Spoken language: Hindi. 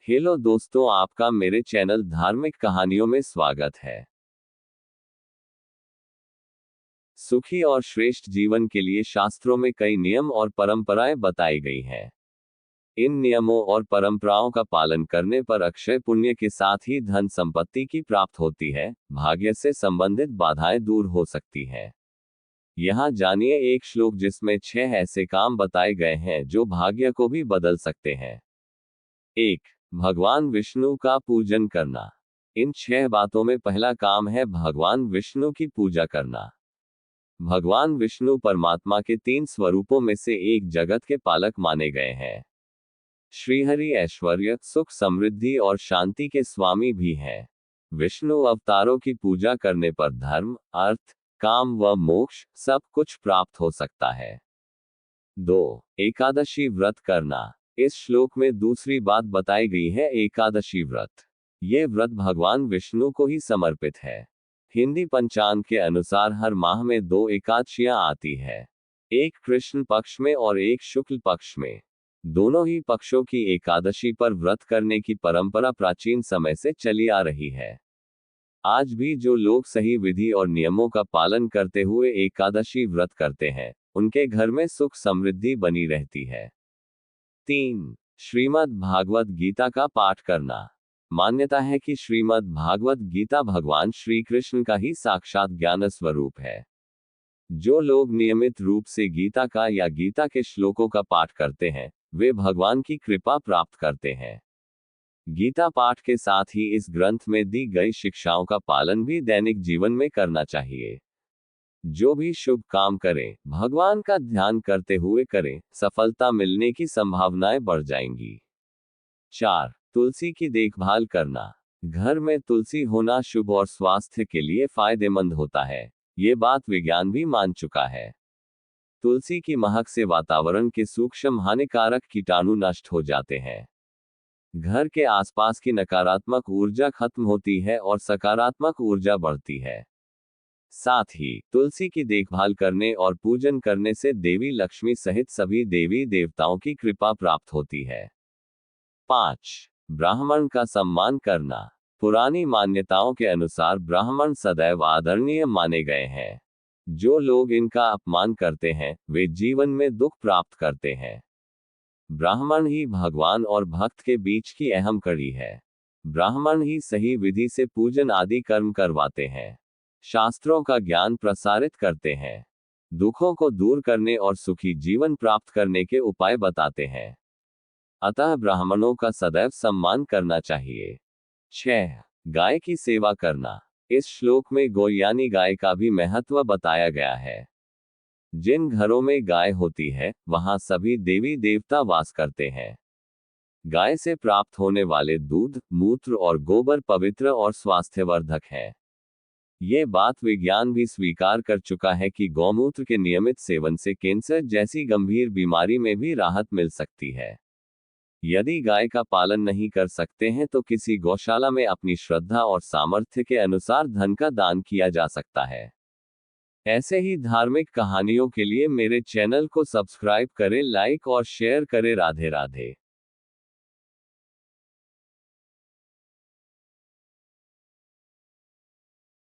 हेलो दोस्तों, आपका मेरे चैनल धार्मिक कहानियों में स्वागत है। सुखी और श्रेष्ठ जीवन के लिए शास्त्रों में कई नियम और परंपराएं बताई गई हैं। इन नियमों और परंपराओं का पालन करने पर अक्षय पुण्य के साथ ही धन संपत्ति की प्राप्त होती है, भाग्य से संबंधित बाधाएं दूर हो सकती हैं। यहाँ जानिए एक श्लोक जिसमें 6 ऐसे काम बताए गए हैं जो भाग्य को भी बदल सकते हैं। 1. भगवान विष्णु का पूजन करना। इन 6 बातों में पहला काम है भगवान विष्णु की पूजा करना। भगवान विष्णु परमात्मा के 3 स्वरूपों में से एक जगत के पालक माने गए हैं। श्रीहरि ऐश्वर्य, सुख, समृद्धि और शांति के स्वामी भी हैं। विष्णु अवतारों की पूजा करने पर धर्म, अर्थ, काम व मोक्ष सब कुछ प्राप्त हो सकता है। 2. एकादशी व्रत करना। इस श्लोक में दूसरी बात बताई गई है एकादशी व्रत। ये व्रत भगवान विष्णु को ही समर्पित है। हिंदी पंचांग के अनुसार हर माह में 2 एकादशियां आती है, एक कृष्ण पक्ष में और एक शुक्ल पक्ष में। दोनों ही पक्षों की एकादशी पर व्रत करने की परंपरा प्राचीन समय से चली आ रही है। आज भी जो लोग सही विधि और नियमों का पालन करते हुए एकादशी व्रत करते हैं, उनके घर में सुख समृद्धि बनी रहती है। 3. श्रीमद् भागवत गीता का पाठ करना। मान्यता है कि श्रीमद् भागवत गीता भगवान श्री कृष्ण का ही साक्षात ज्ञान स्वरूप है। जो लोग नियमित रूप से गीता का या गीता के श्लोकों का पाठ करते हैं, वे भगवान की कृपा प्राप्त करते हैं। गीता पाठ के साथ ही इस ग्रंथ में दी गई शिक्षाओं का पालन भी दैनिक जीवन में करना चाहिए। जो भी शुभ काम करें, भगवान का ध्यान करते हुए करें, सफलता मिलने की संभावनाएं बढ़ जाएंगी। 4. तुलसी की देखभाल करना। घर में तुलसी होना शुभ और स्वास्थ्य के लिए फायदेमंद होता है, ये बात विज्ञान भी मान चुका है। तुलसी की महक से वातावरण के सूक्ष्म हानिकारक कीटाणु नष्ट हो जाते हैं। घर के आसपास की नकारात्मक ऊर्जा खत्म होती है और सकारात्मक ऊर्जा बढ़ती है। साथ ही तुलसी की देखभाल करने और पूजन करने से देवी लक्ष्मी सहित सभी देवी देवताओं की कृपा प्राप्त होती है। 5. ब्राह्मण का सम्मान करना। पुरानी मान्यताओं के अनुसार ब्राह्मण सदैव आदरणीय माने गए हैं। जो लोग इनका अपमान करते हैं, वे जीवन में दुख प्राप्त करते हैं। ब्राह्मण ही भगवान और भक्त के बीच की अहम कड़ी है। ब्राह्मण ही सही विधि से पूजन आदि कर्म करवाते हैं, शास्त्रों का ज्ञान प्रसारित करते हैं, दुखों को दूर करने और सुखी जीवन प्राप्त करने के उपाय बताते हैं। अतः ब्राह्मणों का सदैव सम्मान करना चाहिए। 6. गाय की सेवा करना। इस श्लोक में गौ यानी गाय का भी महत्व बताया गया है। जिन घरों में गाय होती है, वहां सभी देवी देवता वास करते हैं। गाय से प्राप्त होने वाले दूध, मूत्र और गोबर पवित्र और स्वास्थ्यवर्धक है। ये बात विज्ञान भी स्वीकार कर चुका है कि गौमूत्र के नियमित सेवन से कैंसर जैसी गंभीर बीमारी में भी राहत मिल सकती है। यदि गाय का पालन नहीं कर सकते हैं तो किसी गौशाला में अपनी श्रद्धा और सामर्थ्य के अनुसार धन का दान किया जा सकता है। ऐसे ही धार्मिक कहानियों के लिए मेरे चैनल को सब्सक्राइब करें, लाइक और शेयर करें। राधे राधे।